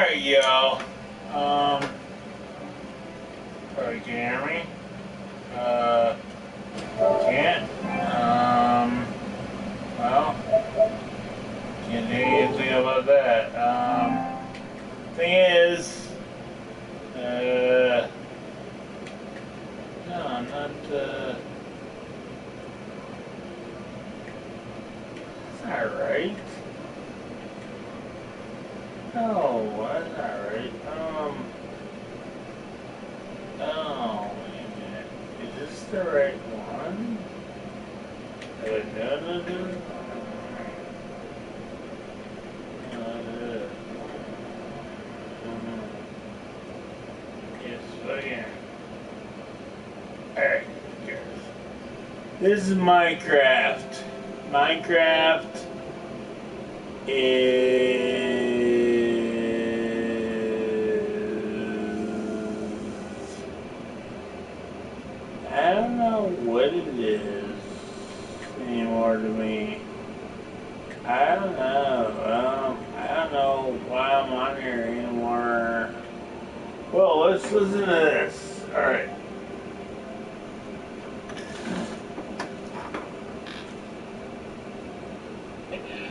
There you go. Probably can hear me. Can't. Well, can't do anything about that. Thing is, no, I'm not, that's not right. No, that's not right. Oh, wait a minute. Is this the right one? No. Yes, again. Alright, here. This is Minecraft. Minecraft is... I don't know what it is anymore to me. I don't know. I don't know why I'm on here anymore. Well, let's listen to this. Alright.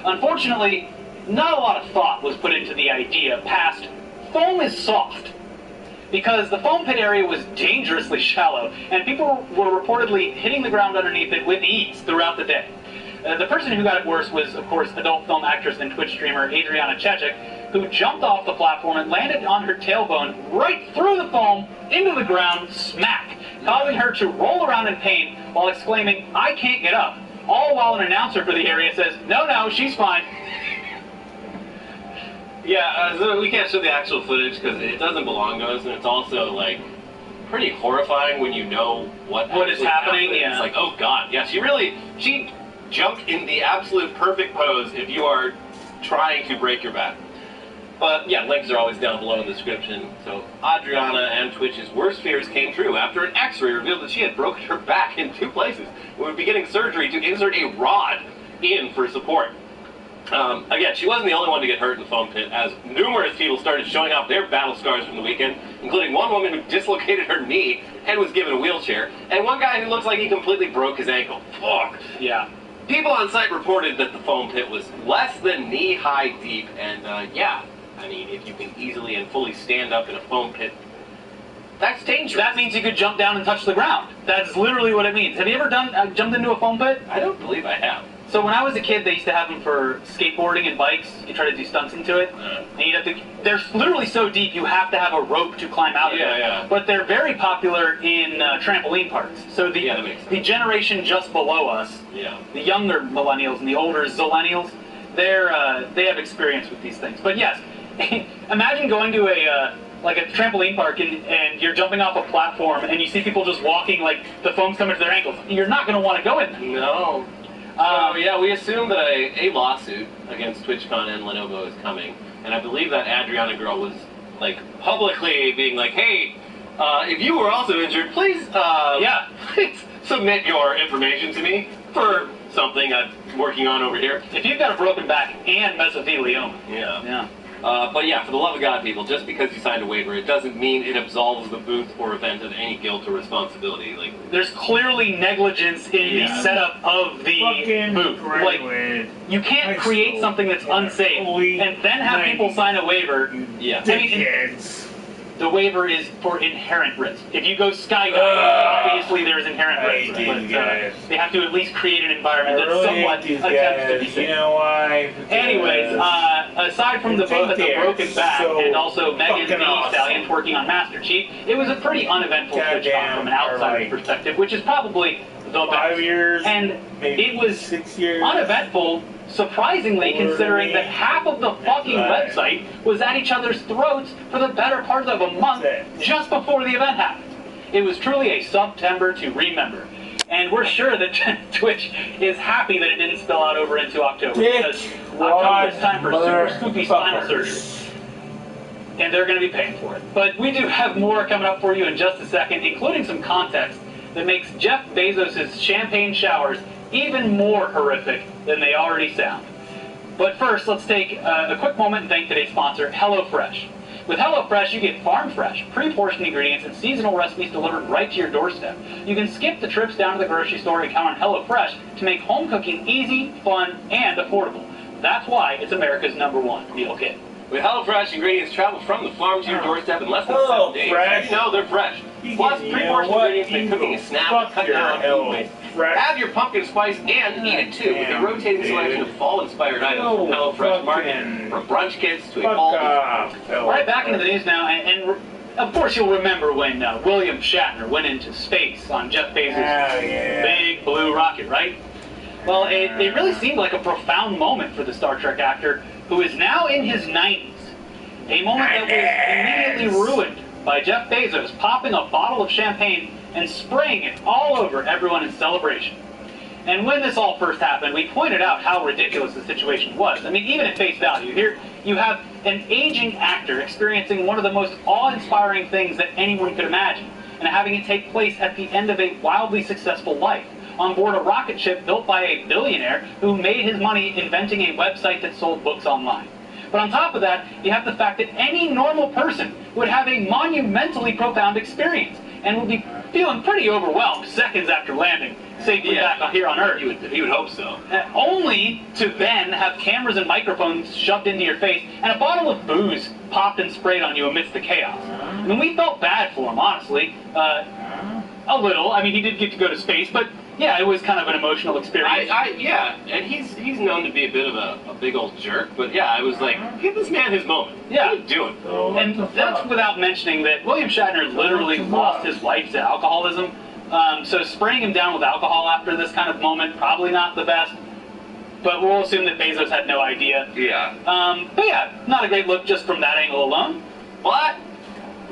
Unfortunately, not a lot of thought was put into the idea past foam is soft, because the foam pit area was dangerously shallow, and people were reportedly hitting the ground underneath it with ease throughout the day. The person who got it worse was, of course, adult film actress and Twitch streamer ReviewTechUSA, who jumped off the platform and landed on her tailbone right through the foam into the ground, smack, causing her to roll around in pain while exclaiming, "I can't get up," all while an announcer for the area says, no, she's fine. Yeah, so we can't show the actual footage because it doesn't belong to us, and it's also, like, pretty horrifying when you know what is happening. Yeah. It's like, oh god, yeah, she jumped in the absolute perfect pose if you are trying to break your back. But yeah, links are always down below in the description. So Adriana and Twitch's worst fears came true after an x-ray revealed that she had broken her back in 2 places and would be getting surgery to insert a rod in for support. Again, she wasn't the only one to get hurt in the foam pit, as numerous people started showing off their battle scars from the weekend, including one woman who dislocated her knee and was given a wheelchair, and one guy who looks like he completely broke his ankle. Fuck. Yeah. People on site reported that the foam pit was less than knee-high deep, and yeah, I mean, if you can easily and fully stand up in a foam pit, that's dangerous. That means you could jump down and touch the ground. That's literally what it means. Have you ever jumped into a foam pit? I don't believe I have. So when I was a kid, they used to have them for skateboarding and bikes. You try to do stunts into it, and you'd have to. They're literally so deep, you have to have a rope to climb out of it. Yeah. But they're very popular in trampoline parks. So the generation just below us, the younger millennials and the older zillennials, they have experience with these things. But yes, imagine going to a trampoline park and you're jumping off a platform and you see people just walking like the foam's coming to their ankles. You're not going to want to go in there. No. Yeah, we assume that a lawsuit against TwitchCon and Lenovo is coming, and I believe that Adriana girl was, like, publicly being like, hey, if you were also injured, please, please submit your information to me for something I'm working on over here. If you've got a broken back and mesothelioma. Yeah. But yeah, for the love of God, people, just because you signed a waiver, it doesn't mean it absolves the booth or event of any guilt or responsibility. Like, there's clearly negligence in the setup of the booth. Like, you can't create something that's unsafe and then have people sign a waiver. Yeah. The waiver is for inherent risk. If you go skydiving, obviously there's inherent risk. But they have to at least create an environment that somewhat attempts to be safe. You know why? Anyways, aside from the both the broken back and also Megan Thee Stallion twerking on Master Chief, it was a pretty uneventful TwitchCon from an outsider's perspective, which is probably the best. 5 years, and it was 6 years. Uneventful, surprisingly, considering that half of the fucking website was at each other's throats for the better part of a month just before the event happened. It was truly a September to remember. And we're sure that Twitch is happy that it didn't spill out over into October, because October is time for super spooky spinal surgery. And they're going to be paying for it. But we do have more coming up for you in just a second, including some context that makes Jeff Bezos' champagne showers even more horrific than they already sound. But first, let's take a quick moment and thank today's sponsor, HelloFresh. With HelloFresh, you get farm-fresh, pre-portioned ingredients and seasonal recipes delivered right to your doorstep. You can skip the trips down to the grocery store and count on HelloFresh to make home cooking easy, fun, and affordable. That's why it's America's #1 meal kit. With HelloFresh, ingredients travel from the farm to your doorstep in less than 7 days. Fresh. You know they're fresh. Plus, pre-portioned ingredients make cooking a snap and cut down on food waste. Have your pumpkin spice and eat it too with a rotating selection of fall-inspired items from HelloFresh Market, from brunch kits to a fall. Right back into the news now, and of course you'll remember when William Shatner went into space on Jeff Bezos' big blue rocket, right? Well, it really seemed like a profound moment for the Star Trek actor, who is now in his 90s. A moment that was immediately ruined by Jeff Bezos popping a bottle of champagne and spraying it all over everyone in celebration. And when this all first happened, we pointed out how ridiculous the situation was. I mean, even at face value, here you have an aging actor experiencing one of the most awe-inspiring things that anyone could imagine, and having it take place at the end of a wildly successful life, on board a rocket ship built by a billionaire who made his money inventing a website that sold books online. But on top of that, you have the fact that any normal person would have a monumentally profound experience, and would be feeling pretty overwhelmed seconds after landing safely back here on Earth. You would hope so. Only to then have cameras and microphones shoved into your face, and a bottle of booze popped and sprayed on you amidst the chaos. I mean, we felt bad for him, honestly. A little. I mean, he did get to go to space, but yeah, it was kind of an emotional experience. Yeah, and he's known to be a bit of a big old jerk, but yeah, I was like, give this man his moment. Yeah. What are you doing? And that's without mentioning that William Shatner literally lost his wife to alcoholism. So spraying him down with alcohol after this kind of moment, probably not the best. But we'll assume that Bezos had no idea. Yeah. But yeah, not a great look just from that angle alone. But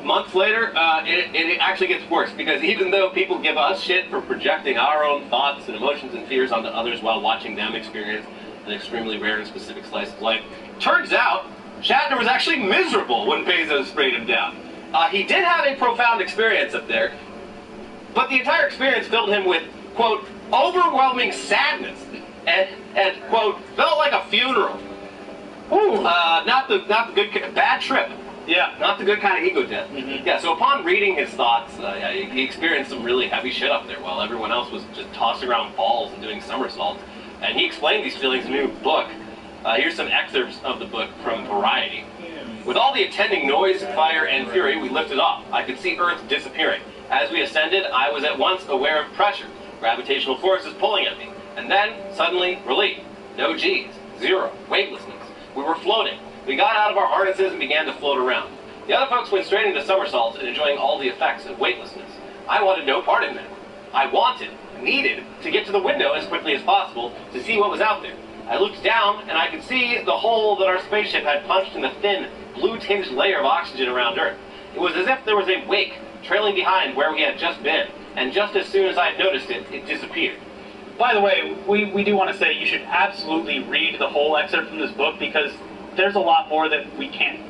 months later, it actually gets worse, because even though people give us shit for projecting our own thoughts and emotions and fears onto others while watching them experience an extremely rare and specific slice of life, turns out Shatner was actually miserable when Bezos sprayed him down. He did have a profound experience up there, but the entire experience filled him with, quote, overwhelming sadness, and quote, felt like a funeral. Ooh. Not the good, bad trip. Yeah. Not the good kind of ego death. Mm-hmm. Yeah, so upon reading his thoughts, he experienced some really heavy shit up there while everyone else was just tossing around balls and doing somersaults. And he explained these feelings in a new book. Here's some excerpts of the book from Variety. With all the attending noise, fire, and fury, we lifted off. I could see Earth disappearing. As we ascended, I was at once aware of pressure, gravitational forces pulling at me. And then, suddenly, relief. No G's. Zero. Weightlessness. We were floating. We got out of our harnesses and began to float around. The other folks went straight into somersaults and enjoying all the effects of weightlessness. I wanted no part in that. I needed to get to the window as quickly as possible to see what was out there. I looked down and I could see the hole that our spaceship had punched in the thin, blue-tinged layer of oxygen around Earth. It was as if there was a wake trailing behind where we had just been, and just as soon as I had noticed it, it disappeared. By the way, we do want to say you should absolutely read the whole excerpt from this book, because there's a lot more that we can't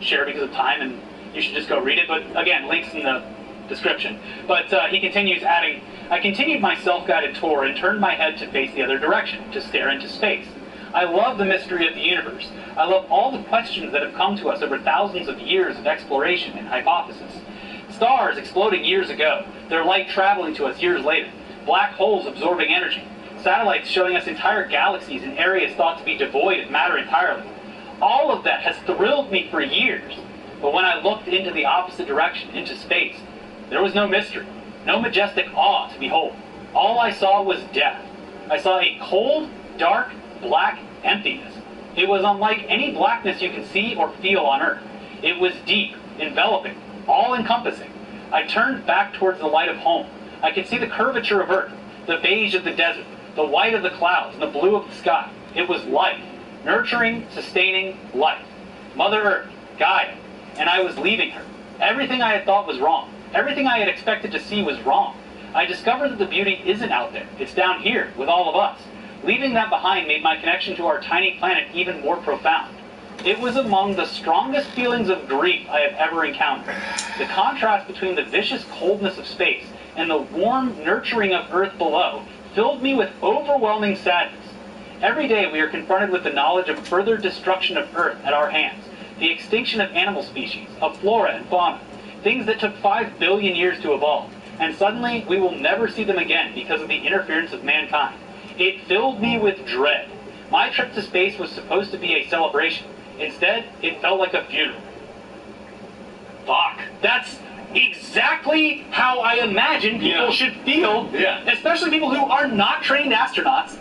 share because of time, and you should just go read it. But again, links in the description. But he continues, adding, I continued my self-guided tour and turned my head to face the other direction, to stare into space. I love the mystery of the universe. I love all the questions that have come to us over thousands of years of exploration and hypothesis. Stars exploding years ago, their light traveling to us years later, black holes absorbing energy, satellites showing us entire galaxies in areas thought to be devoid of matter entirely. All of that has thrilled me for years, but when I looked into the opposite direction, into space, there was no mystery, no majestic awe to behold. All I saw was death. I saw a cold, dark, black emptiness. It was unlike any blackness you can see or feel on Earth. It was deep, enveloping, all-encompassing. I turned back towards the light of home. I could see the curvature of Earth, the beige of the desert, the white of the clouds, and the blue of the sky. It was life. Nurturing, sustaining life. Mother Earth, Gaia, and I was leaving her. Everything I had thought was wrong. Everything I had expected to see was wrong. I discovered that the beauty isn't out there. It's down here, with all of us. Leaving that behind made my connection to our tiny planet even more profound. It was among the strongest feelings of grief I have ever encountered. The contrast between the vicious coldness of space and the warm nurturing of Earth below filled me with overwhelming sadness. Every day we are confronted with the knowledge of further destruction of Earth at our hands. the extinction of animal species, of flora and fauna, things that took 5 billion years to evolve, and suddenly we will never see them again because of the interference of mankind. It filled me with dread. My trip to space was supposed to be a celebration. Instead, it felt like a funeral. Fuck. That's exactly how I imagine people should feel, especially people who are not trained astronauts,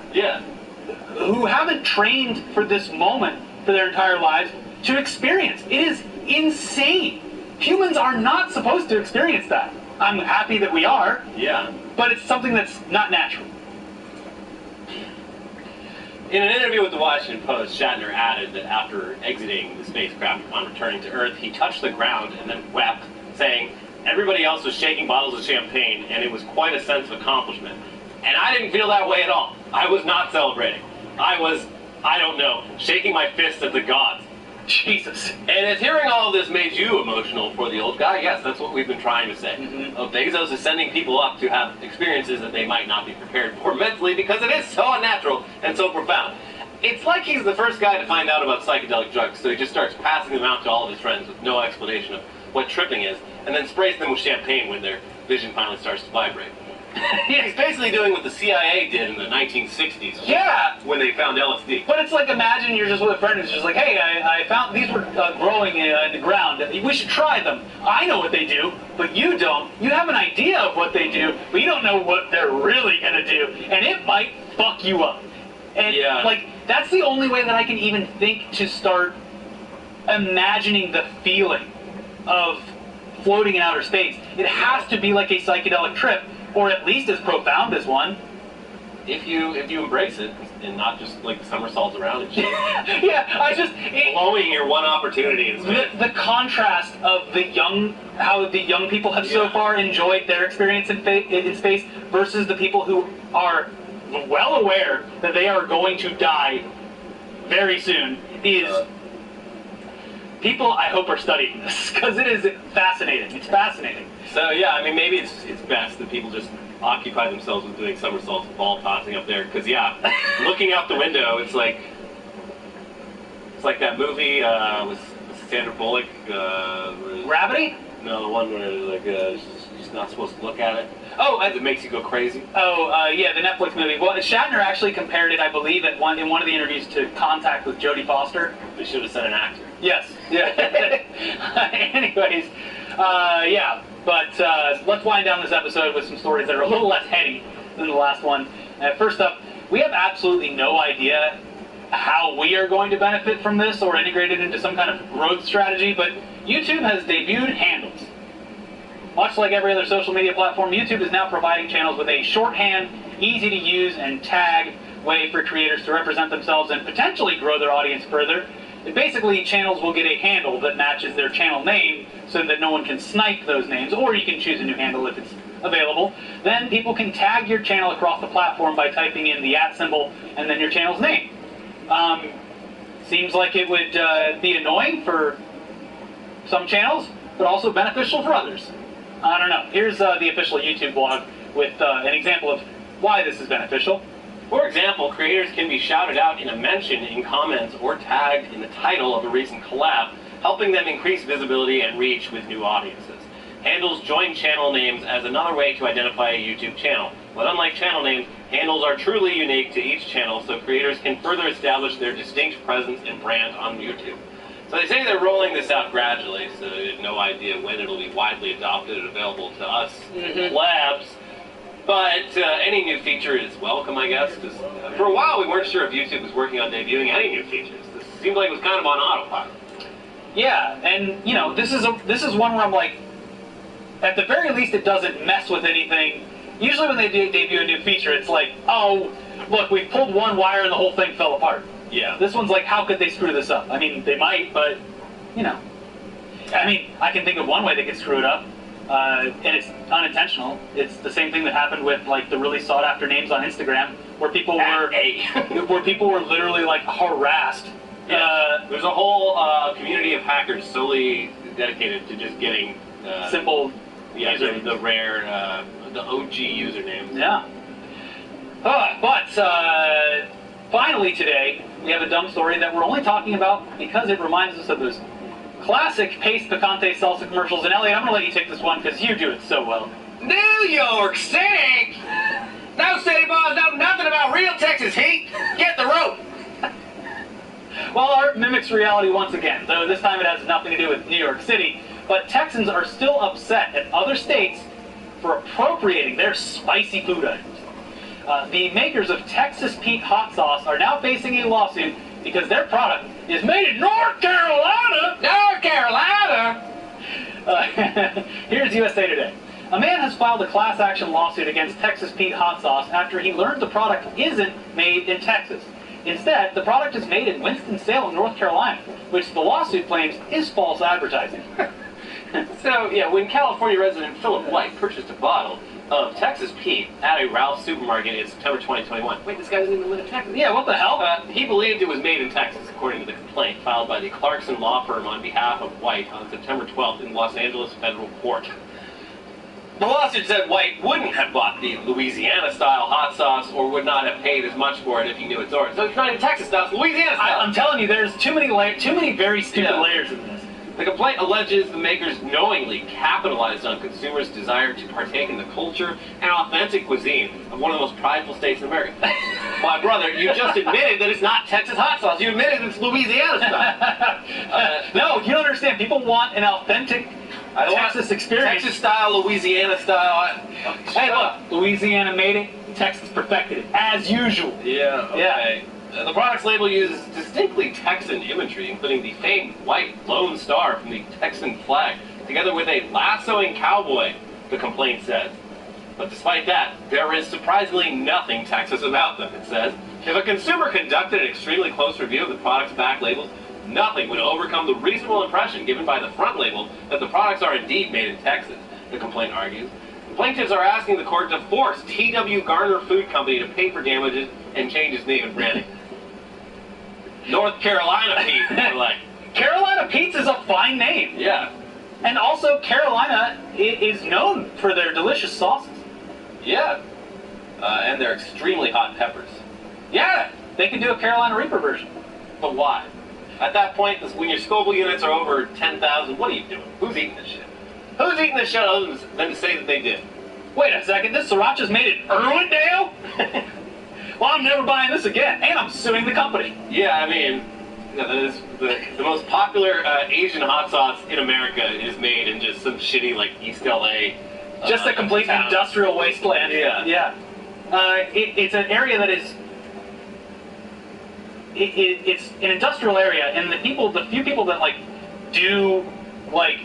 who haven't trained for this moment for their entire lives to experience. It is insane. Humans are not supposed to experience that. I'm happy that we are, but it's something that's not natural. In an interview with the Washington Post, Shatner added that after exiting the spacecraft upon returning to Earth, he touched the ground and then wept, saying, "Everybody else was shaking bottles of champagne, and it was quite a sense of accomplishment. And I didn't feel that way at all. I was not celebrating. I was, I don't know, shaking my fist at the gods." Jesus. And if hearing all of this made you emotional for the old guy, yes, that's what we've been trying to say. Bezos is sending people up to have experiences that they might not be prepared for mentally because it is so unnatural and so profound. It's like he's the first guy to find out about psychedelic drugs, so he just starts passing them out to all of his friends with no explanation of what tripping is, and then sprays them with champagne when their vision finally starts to vibrate. He's basically doing what the CIA did in the 1960s. When they found LSD. But it's like, imagine you're just with a friend who's just like, hey, I found these were growing in the ground. We should try them. I know what they do, but you don't. You have an idea of what they do, but you don't know what they're really going to do. And it might fuck you up. And like, that's the only way that I can even think to start imagining the feeling of floating in outer space. It has to be like a psychedelic trip, or at least as profound as one. If you embrace it and not just like somersaults around and shit. Blowing your one opportunity in space. The contrast of how the young people have so far enjoyed their experience in space versus the people who are well aware that they are going to die very soon is. People, I hope, are studying this, because it is fascinating. It's fascinating. So, yeah, I mean, maybe it's best that people just occupy themselves with doing somersaults and ball tossing up there, because, looking out the window, it's like that movie with Sandra Bullock. Gravity? No, the one where, like, she's not supposed to look at it. Oh, it makes you go crazy. Yeah, the Netflix movie. Well, Shatner actually compared it, I believe, in one of the interviews to Contact with Jodie Foster. They should have sent an actor. Yes. Yeah. Anyways, but let's wind down this episode with some stories that are a little less heady than the last one. First up, we have absolutely no idea how we are going to benefit from this or integrate it into some kind of growth strategy, but YouTube has debuted handles. Much like every other social media platform, YouTube is now providing channels with a shorthand, easy to use, and tag way for creators to represent themselves and potentially grow their audience further. Basically, channels will get a handle that matches their channel name so that no one can snipe those names, or you can choose a new handle if it's available. Then people can tag your channel across the platform by typing in the @ symbol and then your channel's name. Seems like it would be annoying for some channels, but also beneficial for others. I don't know. Here's the official YouTube blog with an example of why this is beneficial. For example, creators can be shouted out in a mention in comments or tagged in the title of a recent collab, helping them increase visibility and reach with new audiences. Handles join channel names as another way to identify a YouTube channel. But unlike channel names, handles are truly unique to each channel, so creators can further establish their distinct presence and brand on YouTube. So they say they're rolling this out gradually, so they have no idea when it'll be widely adopted and available to us labs. But any new feature is welcome, I guess. Because for a while we weren't sure if YouTube was working on debuting any new features. This seemed like it was kind of on autopilot. Yeah, and you know, this is one where I'm like, at the very least, it doesn't mess with anything. Usually when they debut a new feature, it's like, oh, look, we pulled one wire and the whole thing fell apart. Yeah. This one's like, how could they screw this up? I mean, they might, but, you know. I mean, I can think of one way they could screw it up, and it's unintentional. It's the same thing that happened with, like, the really sought-after names on Instagram, where people were literally, like, harassed. Yeah. There's a whole community of hackers solely dedicated to just getting simple the rare, the OG usernames. Yeah. But finally today, we have a dumb story that we're only talking about because it reminds us of those classic paste picante salsa commercials. And Elliot, I'm going to let you take this one because you do it so well. New York City! No city boys know nothing about real Texas heat. Get the rope. Well, art mimics reality once again, though this time it has nothing to do with New York City. But Texans are still upset at other states for appropriating their spicy food items. The makers of Texas Pete hot sauce are now facing a lawsuit because their product is made in North Carolina. North Carolina! Here's USA Today. A man has filed a class action lawsuit against Texas Pete hot sauce after he learned the product isn't made in Texas. Instead, the product is made in Winston-Salem, North Carolina, which the lawsuit claims is false advertising. So, yeah, when California resident Philip White purchased a bottle of Texas Pete at a Ralph's supermarket in September 2021. Wait, this guy doesn't even live in Texas. Yeah, what the hell? He believed it was made in Texas, according to the complaint filed by the Clarkson Law Firm on behalf of White on September 12th in Los Angeles federal court. The lawsuit said White wouldn't have bought the Louisiana-style hot sauce or would not have paid as much for it if he knew its origin. So it's not in Texas style, it's Louisiana style. I'm telling you, there's too many very stupid layers in this. The complaint alleges the makers knowingly capitalized on consumers' desire to partake in the culture and authentic cuisine of one of the most prideful states in America. My brother, you just admitted that it's not Texas hot sauce. You admitted it's Louisiana style. No, you don't understand. People want an authentic Texas experience. Texas style, Louisiana style. Hey, look, Louisiana made it. Texas perfected it, as usual. Yeah, okay. Yeah. The product's label uses distinctly Texan imagery, including the famed white lone star from the Texan flag, together with a lassoing cowboy, the complaint says. But despite that, there is surprisingly nothing Texas about them, it says. If a consumer conducted an extremely close review of the product's back labels, nothing would overcome the reasonable impression given by the front label that the products are indeed made in Texas, the complaint argues. The plaintiffs are asking the court to force T.W. Garner Food Company to pay for damages and change its name and branding. North Carolina Pete, they're like. Carolina Pete's is a fine name. Yeah. And also, Carolina is known for their delicious sauces. Yeah. And their extremely hot peppers. Yeah, they can do a Carolina Reaper version. But why? At that point, when your Scoville units are over 10,000, what are you doing? Who's eating this shit? Who's eating this shit other than to say that they did? Wait a second, this sriracha's made in Irwindale? Well, I'm never buying this again, and I'm suing the company. Yeah, I mean, the most popular Asian hot sauce in America is made in just some shitty, like, East LA. Just a complete town. Industrial wasteland. Yeah. Yeah. It's an area that is... It's an industrial area, and the few people that, like, do, like,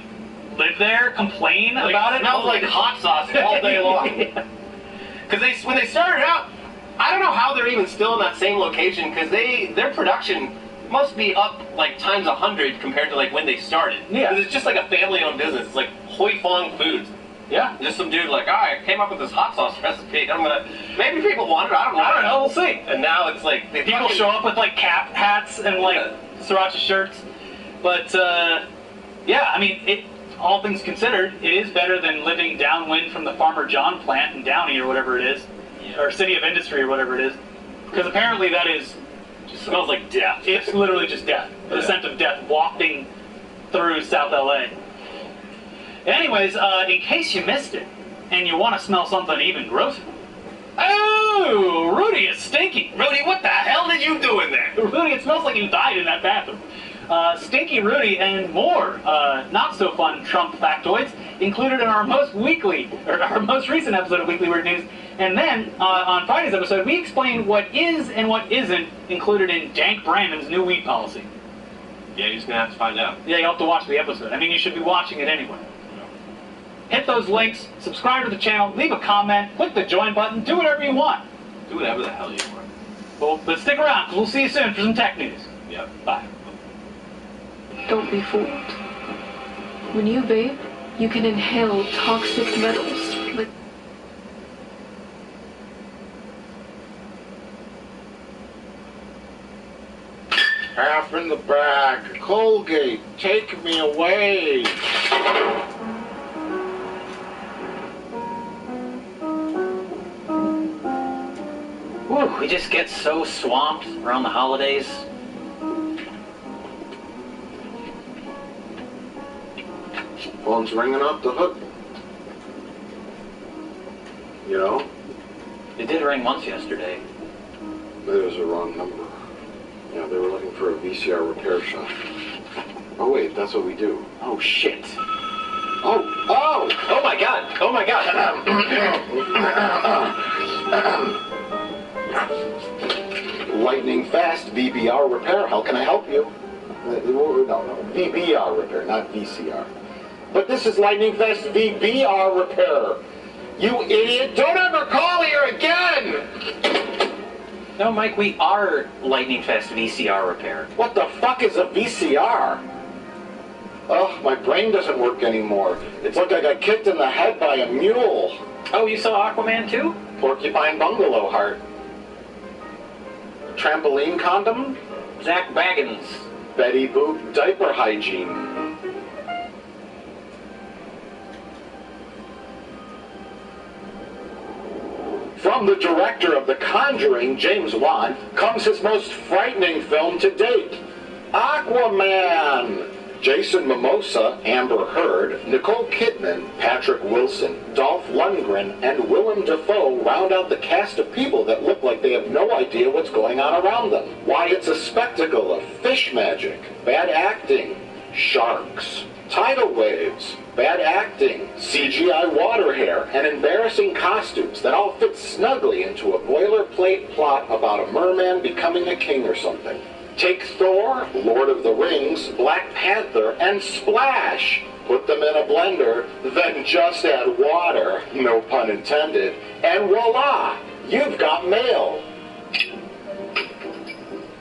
live there complain about it. It smells like hot sauce all day long. Because when they started out, I don't know how they're even still in that same location, because their production must be up like times 100 compared to like when they started. Yeah. 'Cause it's just like a family-owned business. It's like Hoi Fong Foods. Yeah. Just some dude like, I came up with this hot sauce recipe. Maybe people want it. I don't know. We'll see. And now it's like people show up with like cap hats and like sriracha shirts. But yeah, I mean, all things considered, it is better than living downwind from the Farmer John plant in Downey or whatever it is. Or City of Industry or whatever it is. Because apparently that just smells like death. It's literally just death. The scent of death wafting through South LA. Anyways, in case you missed it, and you want to smell something even grosser. Oh, Rudy is stinky. Rudy, what the hell did you do in there? Rudy, it smells like you died in that bathroom. Stinky Rudy and more not so fun Trump factoids included in our most recent episode of Weekly Weird News. And then on Friday's episode, we explain what is and what isn't included in Dank Brandon's new weed policy. Yeah, you're just gonna have to find out. Yeah, you'll have to watch the episode. I mean, you should be watching it anyway. Hit those links, subscribe to the channel, leave a comment, click the join button, do whatever you want. Do whatever the hell you want. Well, but stick around, because we'll see you soon for some tech news. Yep. Bye. Don't be fooled. When you vape, you can inhale toxic metals like half in the bag. Colgate, take me away. Whew, we just get so swamped around the holidays. Phone's ringing off the hook. You know? It did ring once yesterday. That was a wrong number. Yeah, they were looking for a VCR repair shop. Oh wait, that's what we do. Oh shit. Oh my god! Oh my god! Lightning fast VBR repair. How can I help you? No, VBR repair, not VCR. But this is lightning fast VBR repair. You idiot! Don't ever call here again! No, Mike, we are lightning fast VCR repair. What the fuck is a VCR? Ugh, my brain doesn't work anymore. It's like I got kicked in the head by a mule. Oh, you saw Aquaman too? Porcupine Bungalow Heart. Trampoline condom? Zach Baggins. Betty Boop diaper hygiene. From the director of The Conjuring, James Wan, comes his most frightening film to date, Aquaman. Jason Momoa, Amber Heard, Nicole Kidman, Patrick Wilson, Dolph Lundgren, and Willem Dafoe round out the cast of people that look like they have no idea what's going on around them. Why, it's a spectacle of fish magic, bad acting, sharks, tidal waves, bad acting, CGI water hair, and embarrassing costumes that all fit snugly into a boilerplate plot about a merman becoming a king or something. Take Thor, Lord of the Rings, Black Panther, and splash! Put them in a blender, then just add water, no pun intended, and voila! You've got mail!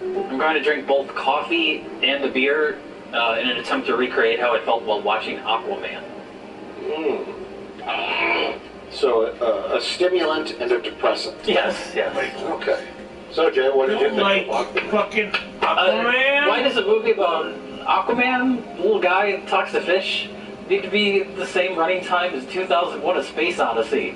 I'm going to drink both coffee and the beer in an attempt to recreate how I felt while watching Aquaman. So, a stimulant and a depressant. Yes, yes. Okay. So, Jay, what did you think? Like fucking Aquaman? Why does a movie about Aquaman, little guy talks to fish, need to be the same running time as 2001: A Space Odyssey?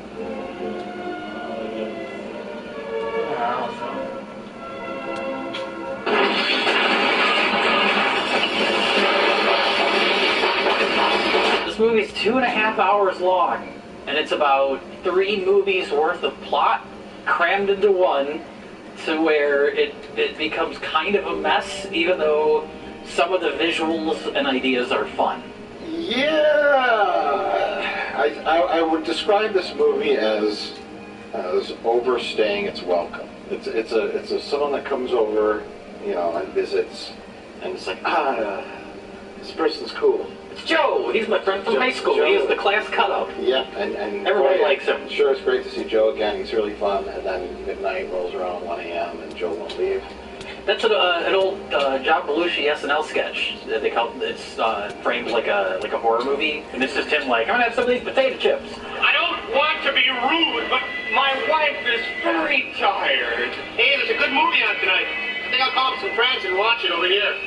This movie's 2.5 hours long, and it's about 3 movies worth of plot crammed into one, to where it becomes kind of a mess, even though some of the visuals and ideas are fun. Yeah, I would describe this movie as overstaying its welcome. It's a someone that comes over, you know, and visits, and it's like, this person's cool. It's Joe. He's my friend from high school. Joe. He is the class cutout. Yeah, and Everybody likes him. Sure, it's great to see Joe again. He's really fun. And then midnight rolls around 1 a.m. and Joe won't leave. That's an old John Belushi SNL sketch. They call it's framed like a horror movie, and it's just him like, I'm gonna have some of these potato chips. I don't want to be rude, but my wife is very tired. Hey, there's a good movie on tonight. I think I'll call up some friends and watch it over here.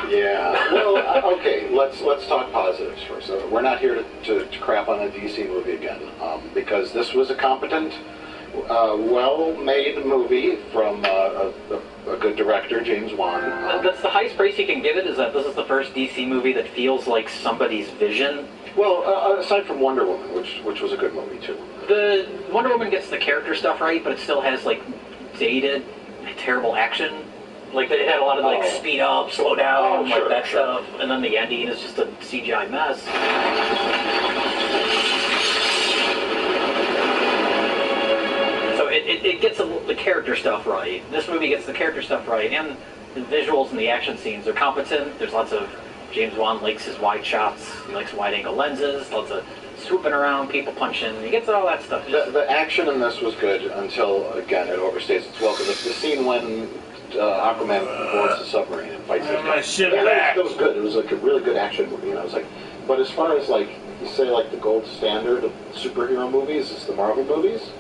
Yeah. Well, okay. Let's talk positives first. We're not here to crap on a DC movie again, because this was a competent, well-made movie from a good director, James Wan. That's the highest praise you can give it, is that this is the first DC movie that feels like somebody's vision. Well, aside from Wonder Woman, which was a good movie too. The Wonder Woman gets the character stuff right, but it still has like dated, terrible action. Like it had a lot of like speed up, slow down, like that stuff, and then the ending is just a CGI mess. So it gets the character stuff right. This movie gets the character stuff right, and the visuals and the action scenes are competent. There's lots of James Wan likes his wide shots. He likes wide angle lenses. Lots of swooping around, people punching. He gets all that stuff. The action in this was good until again it overstays its welcome. The scene when Aquaman boards the submarine and fights this guy. That was good. It was like a really good action movie. And I was like, but as far as like you say, like the gold standard of superhero movies is the Marvel movies.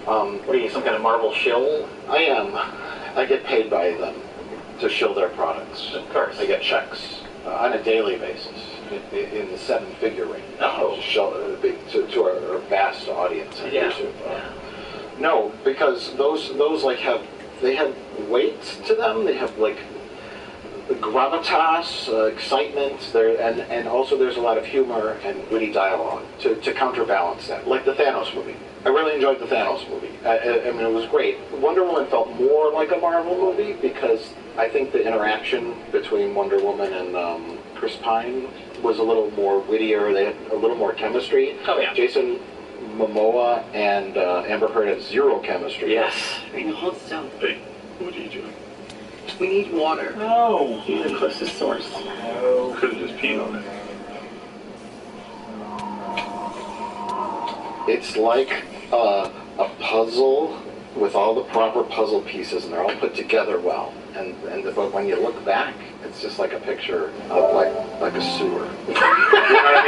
What are you, some kind of Marvel shill? I am. I get paid by them to shill their products. Of course. I get checks on a daily basis in the 7-figure range. Oh. To our vast audience on YouTube. No, because those like have weight to them. They have like gravitas, excitement, and also there's a lot of humor and witty dialogue to counterbalance that, like the Thanos movie. I really enjoyed the Thanos movie. I mean, it was great. Wonder Woman felt more like a Marvel movie because I think the interaction between Wonder Woman and Chris Pine was a little more wittier. They had a little more chemistry. Oh, yeah. Jason Momoa and Amber Heard had zero chemistry. Yes. Wait, no, hold still. Hey, what are you doing? We need water. No. Be the closest source. No. Could have just peed on it. It's like a puzzle with all the proper puzzle pieces, and they're all put together well. But when you look back, it's just like a picture of like a sewer. You know what I mean?